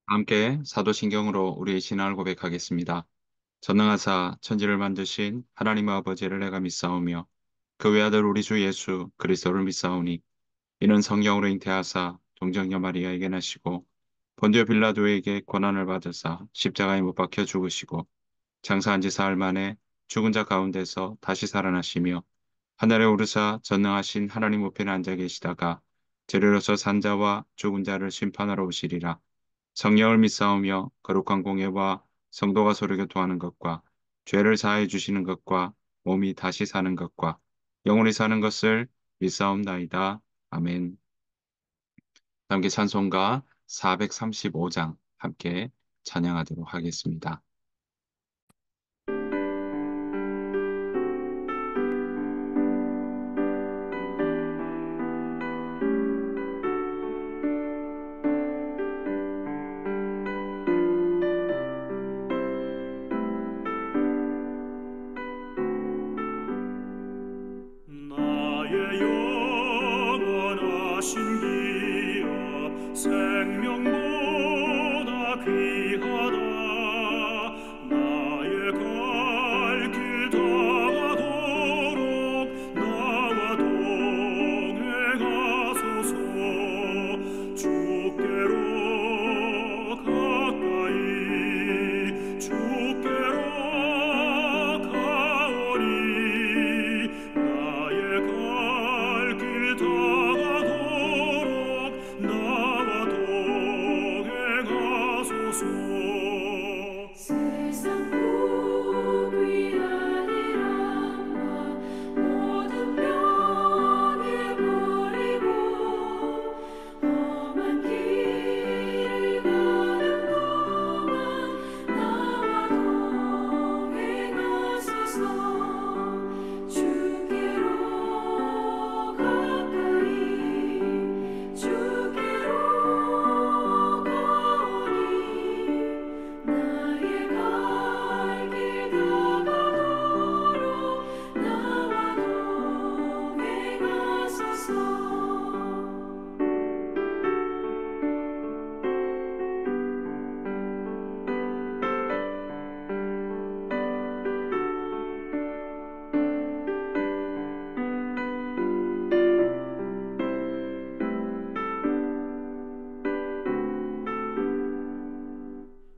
함께 사도신경으로 우리의 신앙을 고백하겠습니다. 전능하사 천지를 만드신 하나님 아버지를 내가 믿사오며 그 외아들 우리 주 예수 그리스도를 믿사오니 이는 성령으로 잉태하사 동정녀 마리아에게 나시고 본디오 빌라도에게 고난을 받으사 십자가에 못 박혀 죽으시고 장사한 지 사흘 만에 죽은 자 가운데서 다시 살아나시며 하늘에 오르사 전능하신 하나님 우편에 앉아 계시다가 재료로서 산 자와 죽은 자를 심판하러 오시리라. 성령을 믿사오며 거룩한 공예와 성도가 서로 교통하는 것과 죄를 사하여 주시는 것과 몸이 다시 사는 것과 영원히 사는 것을 믿사옵나이다. 아멘. 함께 찬송가 435장 함께 찬양하도록 하겠습니다. 나의 영원하신 기업 생명보다 귀하다. 나의 갈 길 다가도록 나와 동행하소서. 주께로 가까이 주께로 가오리. 나의 갈 길 다가도록 나와 동행하소서. 세상 복 위하니라. 모든 명예버리고 험한 길을 가는 동안 나와 동행하소서. 주께로 가까이 주께로 가오니. 나의 갈 길 다가도록 나와 동행하소서.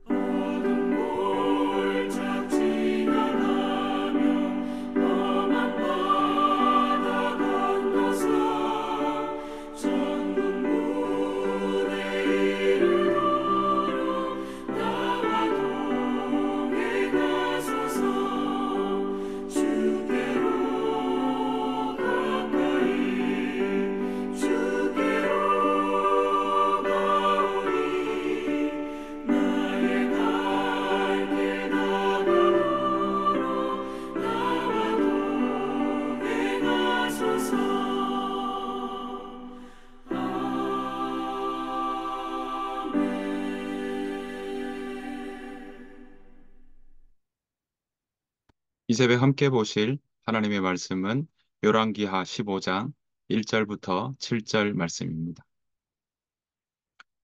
'어둠 골짝 지나가며 험한 바다 건너서 천국 문에 이르도록 나와 동행하소서. 주께로 가까이 주께로 가오니. 나의 갈 길 다가도록 나와 동행하소서. 이 새벽 함께 보실 하나님의 말씀은 열왕기하 15장 1절부터 7절 말씀입니다.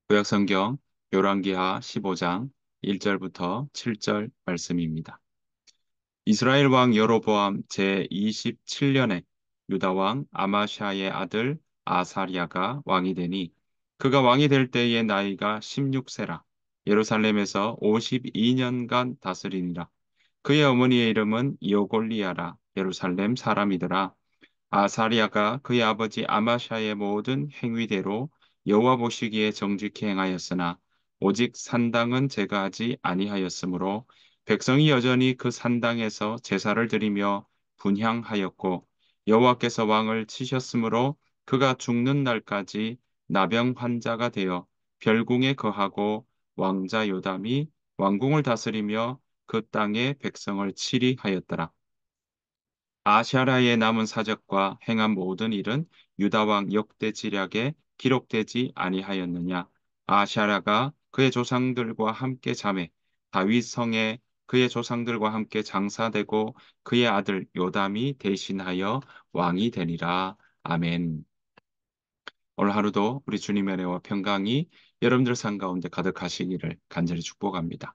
구약성경 열왕기하 15장 1절부터 7절 말씀입니다. 이스라엘 왕 여로보암 제27년에 유다 왕 아마샤의 아들 아사리아가 왕이 되니 그가 왕이 될 때의 나이가 16세라. 예루살렘에서 52년간 다스리니라. 그의 어머니의 이름은 여골리아라. 예루살렘 사람이더라. 아사리아가 그의 아버지 아마샤의 모든 행위대로 여호와 보시기에 정직히 행하였으나 오직 산당은 제거하지 아니하였으므로 백성이 여전히 그 산당에서 제사를 드리며 분향하였고 여호와께서 왕을 치셨으므로 그가 죽는 날까지 나병 환자가 되어 별궁에 거하고 왕자 요담이 왕궁을 다스리며 그 땅의 백성을 치리하였더라. 아샤라의 남은 사적과 행한 모든 일은 유다 왕 역대 지략에 기록되지 아니하였느냐. 아샤라가 그의 조상들과 함께 잠에 다윗 성에 그의 조상들과 함께 장사되고 그의 아들 요담이 대신하여 왕이 되니라. 아멘. 오늘 하루도 우리 주님의 은혜와 평강이 여러분들 삶 가운데 가득하시기를 간절히 축복합니다.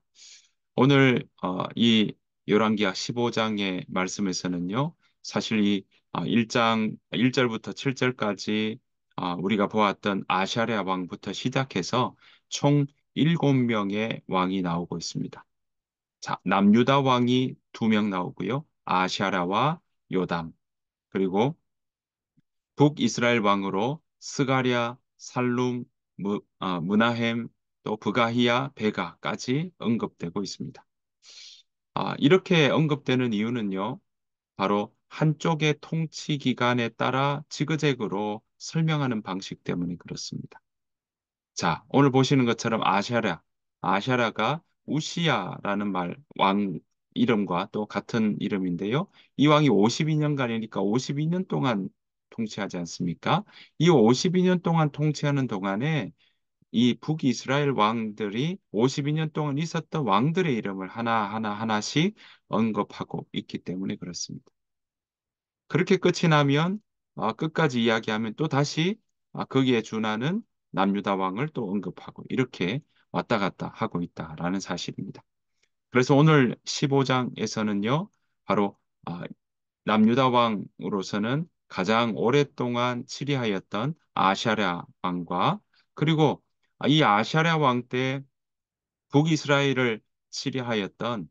오늘 이 열왕기하 15장의 말씀에서는요. 사실 이 1장 1절부터 7절까지 우리가 보았던 아샤랴 왕부터 시작해서 총 7명의 왕이 나오고 있습니다. 자, 남유다 왕이 2명 나오고요. 아샤랴와 요담, 그리고 북이스라엘 왕으로 스가랴, 살룸, 무나헴, 또 브가히야, 베가까지 언급되고 있습니다. 이렇게 언급되는 이유는요, 바로 한쪽의 통치 기간에 따라 지그재그로 설명하는 방식 때문에 그렇습니다. 자, 오늘 보시는 것처럼 아샤라가 우시야라는 왕 이름과 또 같은 이름인데요. 이 왕이 52년간이니까 52년 동안 통치하지 않습니까? 이 52년 동안 통치하는 동안에 이 북이스라엘 왕들이 52년 동안 있었던 왕들의 이름을 하나씩 언급하고 있기 때문에 그렇습니다. 그렇게 끝이 나면 끝까지 이야기하면 또 다시 거기에 준하는 남유다 왕을 또 언급하고 이렇게 왔다 갔다 하고 있다라는 사실입니다. 그래서 오늘 15장에서는요, 바로 아, 남유다 왕으로서는 가장 오랫동안 치리하였던 아샤랴 왕과 그리고 이 아샤랴 왕 때 북이스라엘을 치리하였던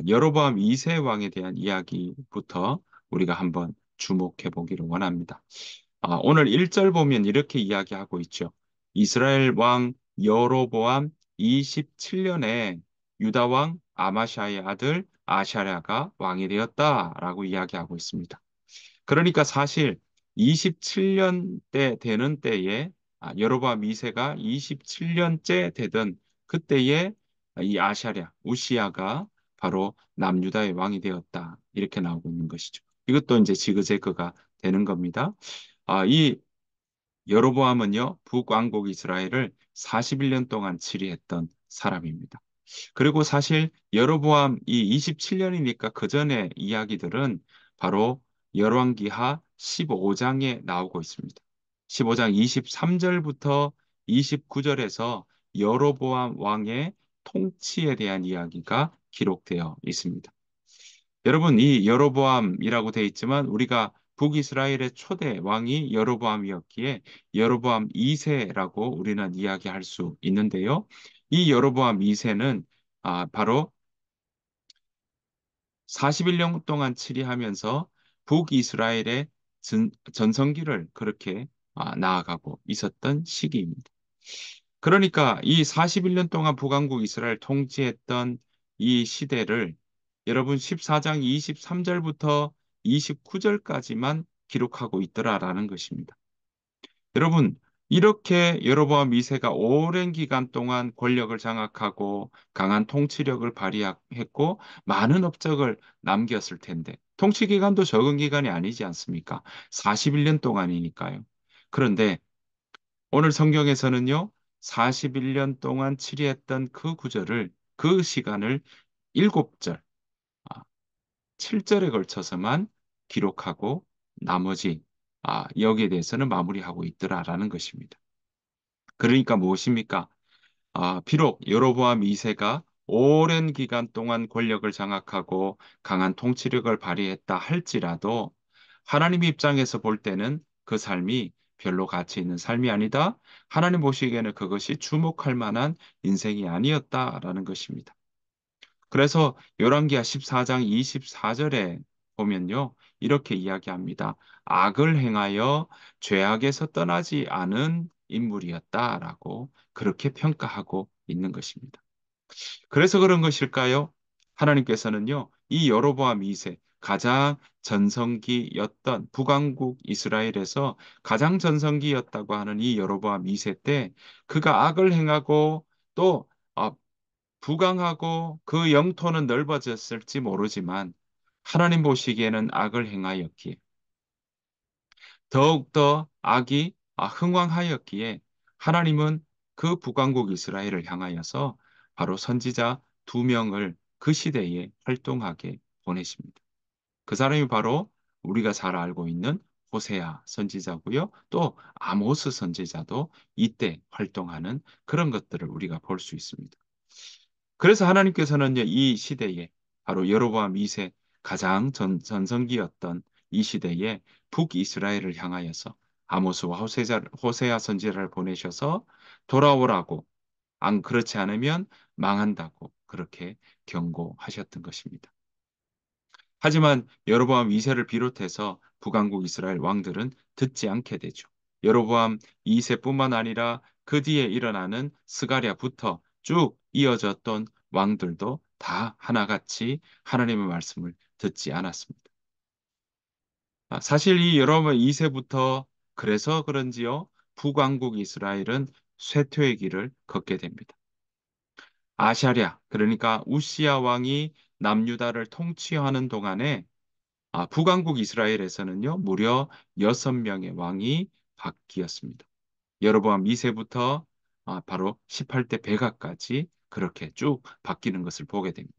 여로보암 2세 왕에 대한 이야기부터 우리가 한번 주목해 보기를 원합니다. 오늘 1절 보면 이렇게 이야기하고 있죠. 이스라엘 왕 여로보암 27년에 유다 왕 아마샤의 아들 아샤랴가 왕이 되었다라고 이야기하고 있습니다. 그러니까 사실 27년 때 되는 때에 여로보암 2세가 27년째 되던 그때에 이 아샤랴 우시야가 바로 남유다의 왕이 되었다 이렇게 나오고 있는 것이죠. 이것도 이제 지그재그가 되는 겁니다. 이 여로보암은요 북왕국 이스라엘을 41년 동안 치리했던 사람입니다. 그리고 사실 여로보암 이 27년이니까 그 전에 이야기들은 바로 열왕기하 15장에 나오고 있습니다. 15장 23절부터 29절에서 여로보암 왕의 통치에 대한 이야기가 기록되어 있습니다. 여러분, 이 여로보암이라고 되어 있지만 우리가 북이스라엘의 초대 왕이 여로보암이었기에 여로보암 2세라고 우리는 이야기할 수 있는데요. 이 여로보암 2세는 바로 41년 동안 치리하면서 북이스라엘의 전성기를 그렇게 나아가고 있었던 시기입니다. 그러니까 이 41년 동안 북왕국 이스라엘 통치했던 이 시대를 여러분 14장 23절부터 29절까지만 기록하고 있더라라는 것입니다. 여러분, 이렇게 여로보암 2세가 오랜 기간 동안 권력을 장악하고 강한 통치력을 발휘했고 많은 업적을 남겼을 텐데 통치 기간도 적은 기간이 아니지 않습니까? 41년 동안이니까요. 그런데 오늘 성경에서는요, 41년 동안 치리했던 그 구절을 그 시간을 7절, 7절에 걸쳐서만 기록하고 나머지 여기에 대해서는 마무리하고 있더라라는 것입니다. 그러니까 무엇입니까? 비록 여로보암 2세가 오랜 기간 동안 권력을 장악하고 강한 통치력을 발휘했다 할지라도 하나님 입장에서 볼 때는 그 삶이 별로 가치 있는 삶이 아니다. 하나님 보시기에는 그것이 주목할 만한 인생이 아니었다라는 것입니다. 그래서 열왕기하 14장 24절에 보면요. 이렇게 이야기합니다. 악을 행하여 죄악에서 떠나지 않은 인물이었다라고 그렇게 평가하고 있는 것입니다. 그래서 그런 것일까요? 하나님께서는요, 이 여로보암 2세, 가장 전성기였던 북왕국 이스라엘에서 가장 전성기였다고 하는 이 여로보암 2세 때 그가 악을 행하고 또 부강하고 그 영토는 넓어졌을지 모르지만 하나님 보시기에는 악을 행하였기에 더욱더 악이 흥왕하였기에 하나님은 그 북왕국 이스라엘을 향하여서 바로 선지자 2명을 그 시대에 활동하게 보내십니다. 그 사람이 바로 우리가 잘 알고 있는 호세아 선지자고요. 또 아모스 선지자도 이때 활동하는 그런 것들을 우리가 볼 수 있습니다. 그래서 하나님께서는요, 이 시대에 바로 여로보암 2세 가장 전성기였던 이 시대에 북이스라엘을 향하여서 아모스와 호세아 선지자를 보내셔서 돌아오라고, 안 그렇지 않으면 망한다고 그렇게 경고하셨던 것입니다. 하지만 여로보암 2세를 비롯해서 북왕국 이스라엘 왕들은 듣지 않게 되죠. 여로보암 2세뿐만 아니라 그 뒤에 일어나는 스가랴부터 쭉 이어졌던 왕들도 다 하나같이 하나님의 말씀을 듣지 않았습니다. 사실 이 여로보암 2세부터 그래서 그런지요, 북왕국 이스라엘은 쇠퇴의 길을 걷게 됩니다. 아샤랴, 그러니까 우시야 왕이 남유다를 통치하는 동안에 북왕국 이스라엘에서는요, 무려 6명의 왕이 바뀌었습니다. 여로보암 2세부터 바로 18대 베가까지 그렇게 쭉 바뀌는 것을 보게 됩니다.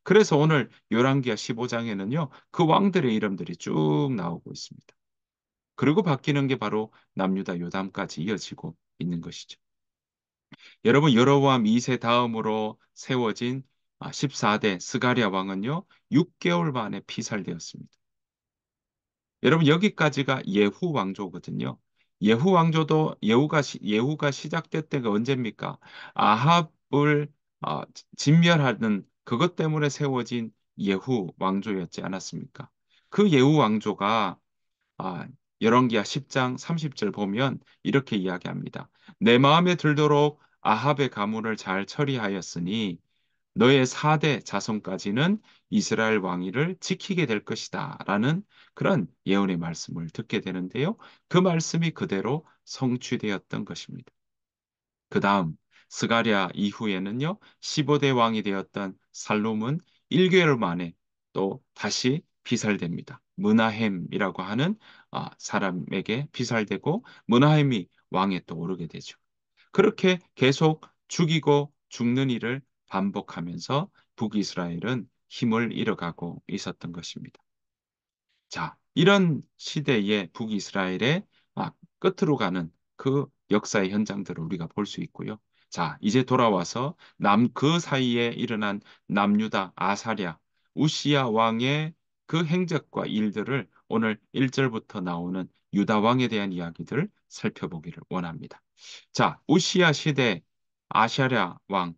그래서 오늘 열왕기하 15장에는요, 그 왕들의 이름들이 쭉 나오고 있습니다. 그리고 바뀌는 게 바로 남유다 요담까지 이어지고 있는 것이죠. 여러분, 여로보암 2세 다음으로 세워진 14대 스가랴 왕은요, 6개월 만에 피살되었습니다. 여러분, 여기까지가 예후 왕조거든요. 예후 왕조도 예후가 시작될 때가 언제입니까? 아합을 아, 진멸하는 그것 때문에 세워진 예후 왕조였지 않았습니까? 그 예후 왕조가 열왕기하 10장 30절 보면 이렇게 이야기합니다. 내 마음에 들도록 아합의 가문을 잘 처리하였으니 너의 4대 자손까지는 이스라엘 왕위를 지키게 될 것이다. 라는 그런 예언의 말씀을 듣게 되는데요. 그 말씀이 그대로 성취되었던 것입니다. 그 다음 스가랴 이후에는요. 15대 왕이 되었던 살롬은 1개월 만에 또 다시 비살됩니다. 문하햄이라고 하는 사람에게 비살되고 문하햄이 왕에 또 오르게 되죠. 그렇게 계속 죽이고 죽는 일을 반복하면서 북이스라엘은 힘을 잃어가고 있었던 것입니다. 자, 이런 시대의 북이스라엘의 끝으로 가는 그 역사의 현장들을 우리가 볼 수 있고요. 자, 이제 돌아와서 그 사이에 일어난 남유다 아사랴 우시야 왕의 그 행적과 일들을 오늘 1절부터 나오는 유다 왕에 대한 이야기들을 살펴보기를 원합니다. 자, 우시야 시대 아샤랴 왕,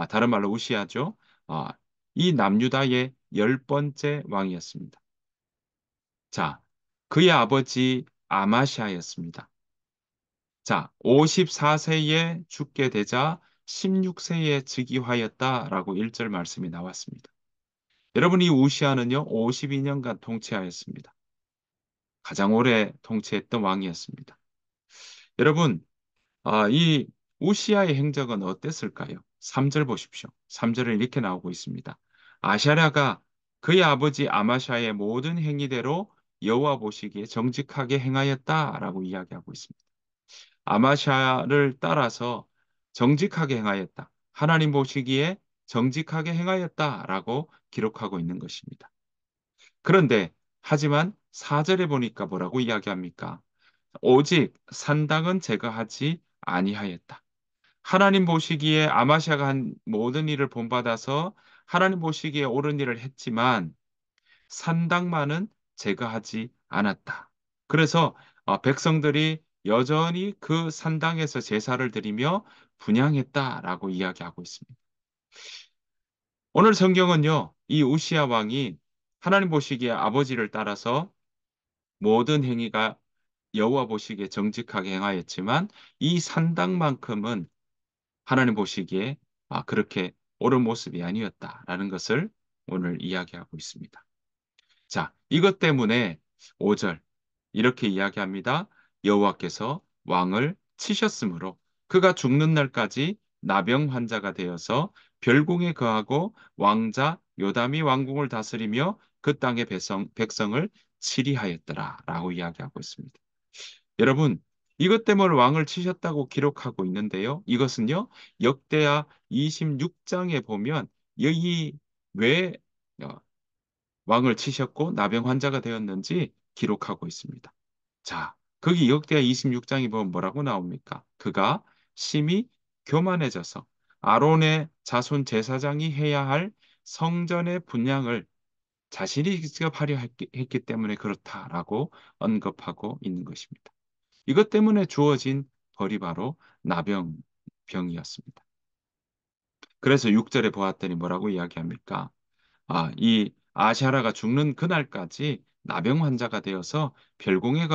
다른 말로 우시야죠. 아, 이 남유다의 10번째 왕이었습니다. 자, 그의 아버지 아마시아였습니다. 자, 54세에 죽게 되자 16세에 즉위하였다라고 1절 말씀이 나왔습니다. 여러분, 이 우시아는요, 52년간 통치하였습니다. 가장 오래 통치했던 왕이었습니다. 여러분, 이 우시아의 행적은 어땠을까요? 3절 보십시오. 3절은 이렇게 나오고 있습니다. 아샤랴가 그의 아버지 아마샤의 모든 행위대로 여호와 보시기에 정직하게 행하였다라고 이야기하고 있습니다. 아마샤를 따라서 정직하게 행하였다. 하나님 보시기에 정직하게 행하였다라고 기록하고 있는 것입니다. 그런데 하지만 4절에 보니까 뭐라고 이야기합니까? 오직 산당은 제거하지 아니하였다. 하나님 보시기에 아마샤가 한 모든 일을 본받아서 하나님 보시기에 옳은 일을 했지만 산당만은 제거하지 않았다. 그래서 백성들이 여전히 그 산당에서 제사를 드리며 분향했다라고 이야기하고 있습니다. 오늘 성경은요, 이 우시야 왕이 하나님 보시기에 아버지를 따라서 모든 행위가 여호와 보시기에 정직하게 행하였지만 이 산당만큼은 하나님 보시기에 그렇게 옳은 모습이 아니었다라는 것을 오늘 이야기하고 있습니다. 자, 이것 때문에 5절 이렇게 이야기합니다. 여호와께서 왕을 치셨으므로 그가 죽는 날까지 나병 환자가 되어서 별궁에 거하고 왕자 요담이 왕궁을 다스리며 그 땅의 백성을 치리하였더라라고 이야기하고 있습니다. 여러분, 이것 때문에 왕을 치셨다고 기록하고 있는데요. 이것은요, 역대하 26장에 보면 여기 왜 왕을 치셨고 나병 환자가 되었는지 기록하고 있습니다. 자, 거기 역대하 26장이 보면 뭐라고 나옵니까? 그가 심히 교만해져서 아론의 자손 제사장이 해야 할 성전의 분향을 자신이 직접 하려 했기 때문에 그렇다라고 언급하고 있는 것입니다. 이것 때문에 주어진 벌이 바로 나병이었습니다. 그래서 6절에 보았더니 뭐라고 이야기합니까? 이 아샤라가 죽는 그날까지 나병 환자가 되어서 별공에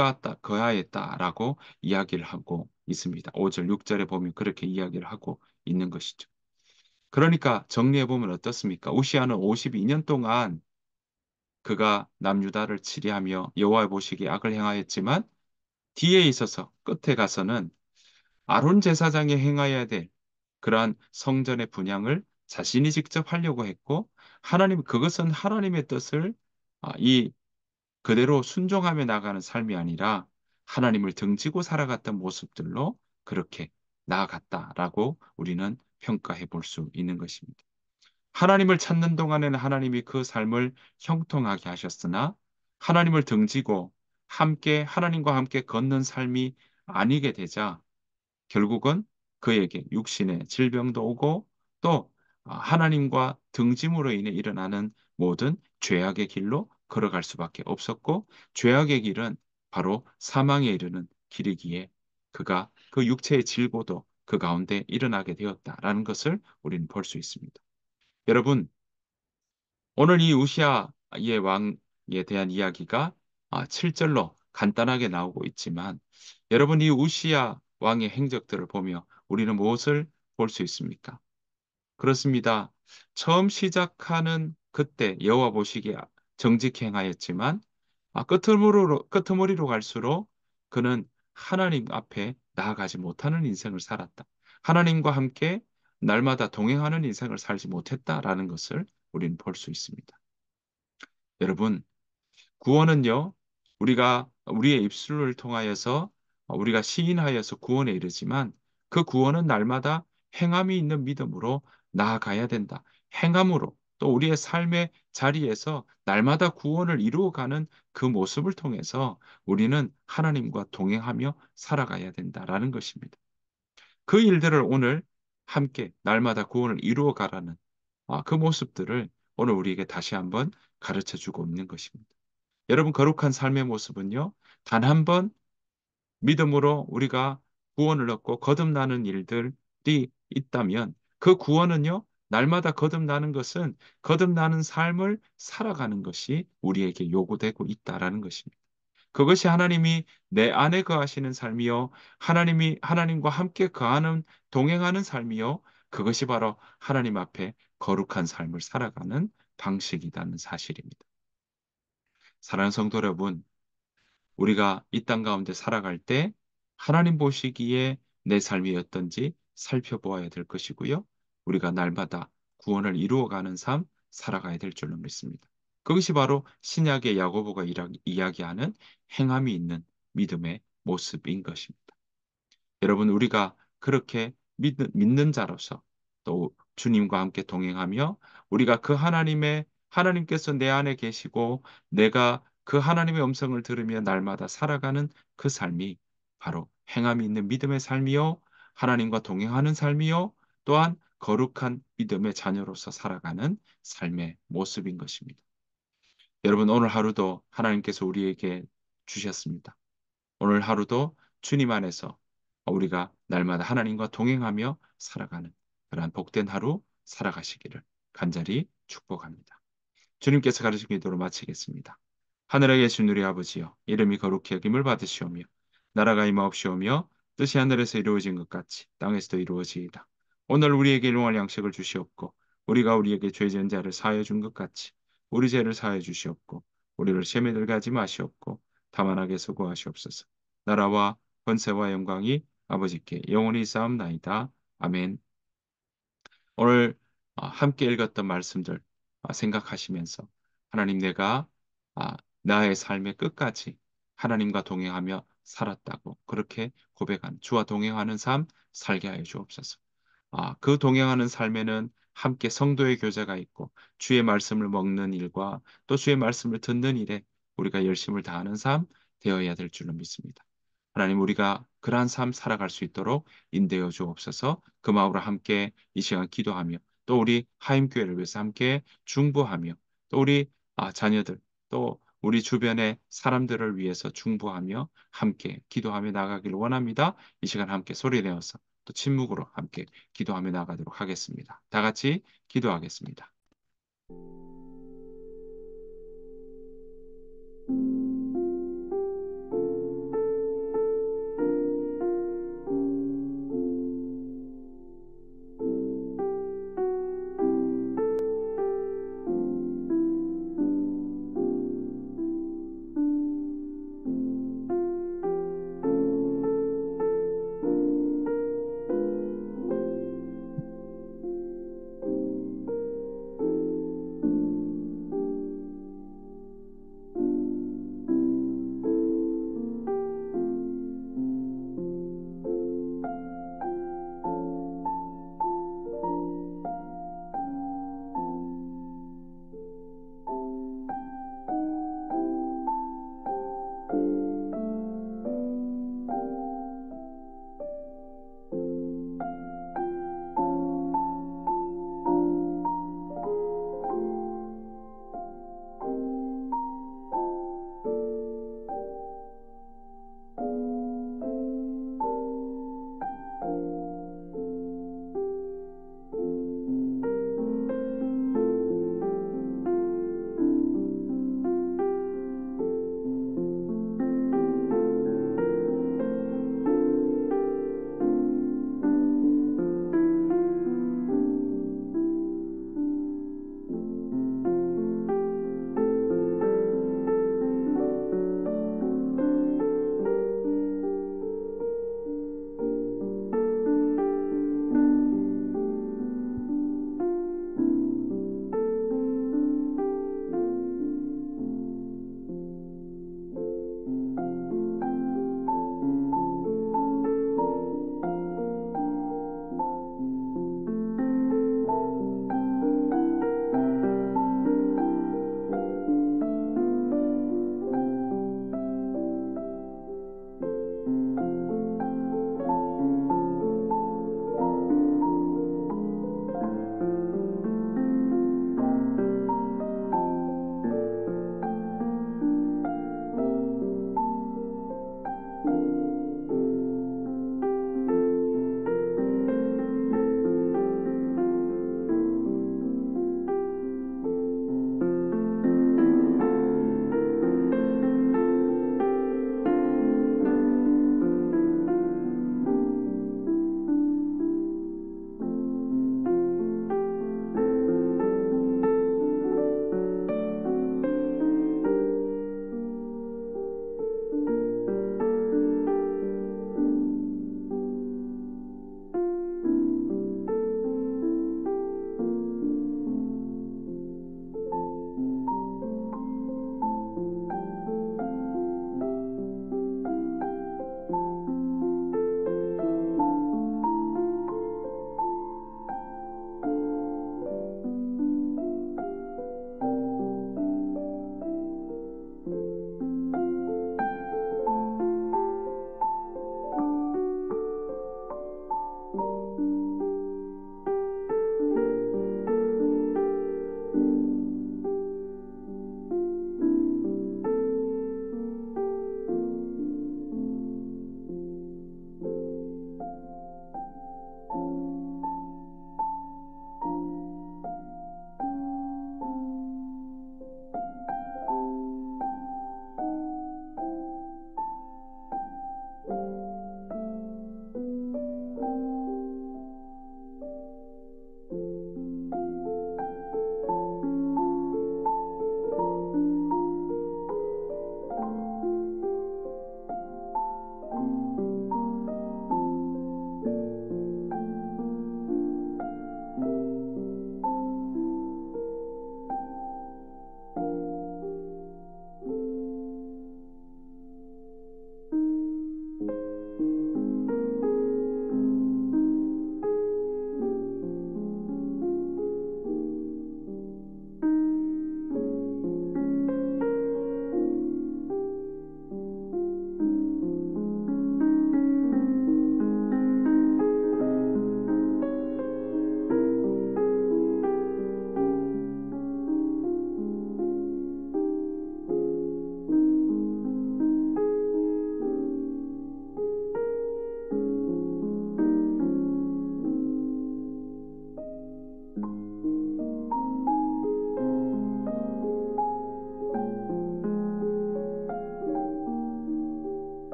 거하였다라고 이야기를 하고 있습니다. 5절, 6절에 보면 그렇게 이야기를 하고 있는 것이죠. 그러니까 정리해 보면 어떻습니까? 우시아는 52년 동안 그가 남유다를 치리하며 여호와의 보시기에 악을 행하였지만 뒤에 있어서 끝에 가서는 아론 제사장이 행하여야 될 그러한 성전의 분향을 자신이 직접 하려고 했고 그것은 하나님의 뜻을 이 그대로 순종하며 나가는 삶이 아니라 하나님을 등지고 살아갔던 모습들로 그렇게 나아갔다라고 우리는 평가해 볼 수 있는 것입니다. 하나님을 찾는 동안에는 하나님이 그 삶을 형통하게 하셨으나 하나님을 등지고 하나님과 함께 걷는 삶이 아니게 되자 결국은 그에게 육신의 질병도 오고 또 하나님과 등짐으로 인해 일어나는 모든 죄악의 길로 걸어갈 수밖에 없었고 죄악의 길은 바로 사망에 이르는 길이기에 그가 그 육체의 질고도 그 가운데 일어나게 되었다라는 것을 우리는 볼 수 있습니다. 여러분, 오늘 이 우시아의 왕에 대한 이야기가 7절로 간단하게 나오고 있지만 여러분 이 우시아 왕의 행적들을 보며 우리는 무엇을 볼 수 있습니까? 그렇습니다. 처음 시작하는 그때 여호와 보시기에 정직히 행하였지만 끄트머리로 갈수록 그는 하나님 앞에 나아가지 못하는 인생을 살았다. 하나님과 함께 날마다 동행하는 인생을 살지 못했다라는 것을 우리는 볼 수 있습니다. 여러분, 구원은요, 우리의 입술을 통하여서 우리가 시인하여서 구원에 이르지만 그 구원은 날마다 행함이 있는 믿음으로 나아가야 된다. 행함으로 또 우리의 삶의 자리에서 날마다 구원을 이루어가는 그 모습을 통해서 우리는 하나님과 동행하며 살아가야 된다라는 것입니다. 그 일들을 오늘 함께 날마다 구원을 이루어가라는 그 모습들을 오늘 우리에게 다시 한번 가르쳐 주고 있는 것입니다. 여러분, 거룩한 삶의 모습은요, 단 한 번 믿음으로 우리가 구원을 얻고 거듭나는 일들이 있다면 그 구원은요, 날마다 거듭나는 것은 거듭나는 삶을 살아가는 것이 우리에게 요구되고 있다라는 것입니다. 그것이 하나님이 내 안에 거하시는 삶이요, 하나님과 함께 동행하는 삶이요, 그것이 바로 하나님 앞에 거룩한 삶을 살아가는 방식이라는 사실입니다. 사랑하는 성도 여러분, 우리가 이 땅 가운데 살아갈 때 하나님 보시기에 내 삶이 어떤지 살펴보아야 될 것이고요. 우리가 날마다 구원을 이루어가는 삶 살아가야 될 줄로 믿습니다. 그것이 바로 신약의 야고보가 이야기하는 행함이 있는 믿음의 모습인 것입니다. 여러분, 우리가 그렇게 믿는 자로서 또 주님과 함께 동행하며 우리가 하나님께서 내 안에 계시고 내가 그 하나님의 음성을 들으며 날마다 살아가는 그 삶이 바로 행함이 있는 믿음의 삶이요. 하나님과 동행하는 삶이요. 또한 거룩한 믿음의 자녀로서 살아가는 삶의 모습인 것입니다. 여러분, 오늘 하루도 하나님께서 우리에게 주셨습니다. 오늘 하루도 주님 안에서 우리가 날마다 하나님과 동행하며 살아가는 그러한 복된 하루 살아가시기를 간절히 축복합니다. 주님께서 가르친 기도로 마치겠습니다. 하늘에 계신 우리 아버지여, 이름이 거룩히 여김을 받으시오며 나라가 임하옵시오며 뜻이 하늘에서 이루어진 것 같이 땅에서도 이루어지이다. 오늘 우리에게 일용할 양식을 주시옵고 우리가 우리에게 죄 지은 자를 사하여 준 것 같이 우리 죄를 사하여 주시옵고 우리를 시험에 들게 하지 마시옵고 다만 악에서 구하시옵소서. 나라와 권세와 영광이 아버지께 영원히 쌓옵나이다. 아멘. 오늘 함께 읽었던 말씀들 생각하시면서 하나님, 내가 나의 삶의 끝까지 하나님과 동행하며 살았다고 그렇게 고백한 주와 동행하는 삶 살게 하여 주옵소서. 그 동행하는 삶에는 함께 성도의 교제가 있고 주의 말씀을 먹는 일과 또 주의 말씀을 듣는 일에 우리가 열심을 다하는 삶, 되어야 될 줄로 믿습니다. 하나님, 우리가 그러한 삶 살아갈 수 있도록 인도여 주옵소서. 그 마음으로 함께 이 시간 기도하며 또 우리 하임교회를 위해서 함께 중보하며 또 우리 자녀들 또 우리 주변의 사람들을 위해서 중보하며 함께 기도하며 나가기를 원합니다. 이 시간 함께 소리 내어서 또 침묵으로 함께 기도하며 나가도록 하겠습니다. 다 같이 기도하겠습니다.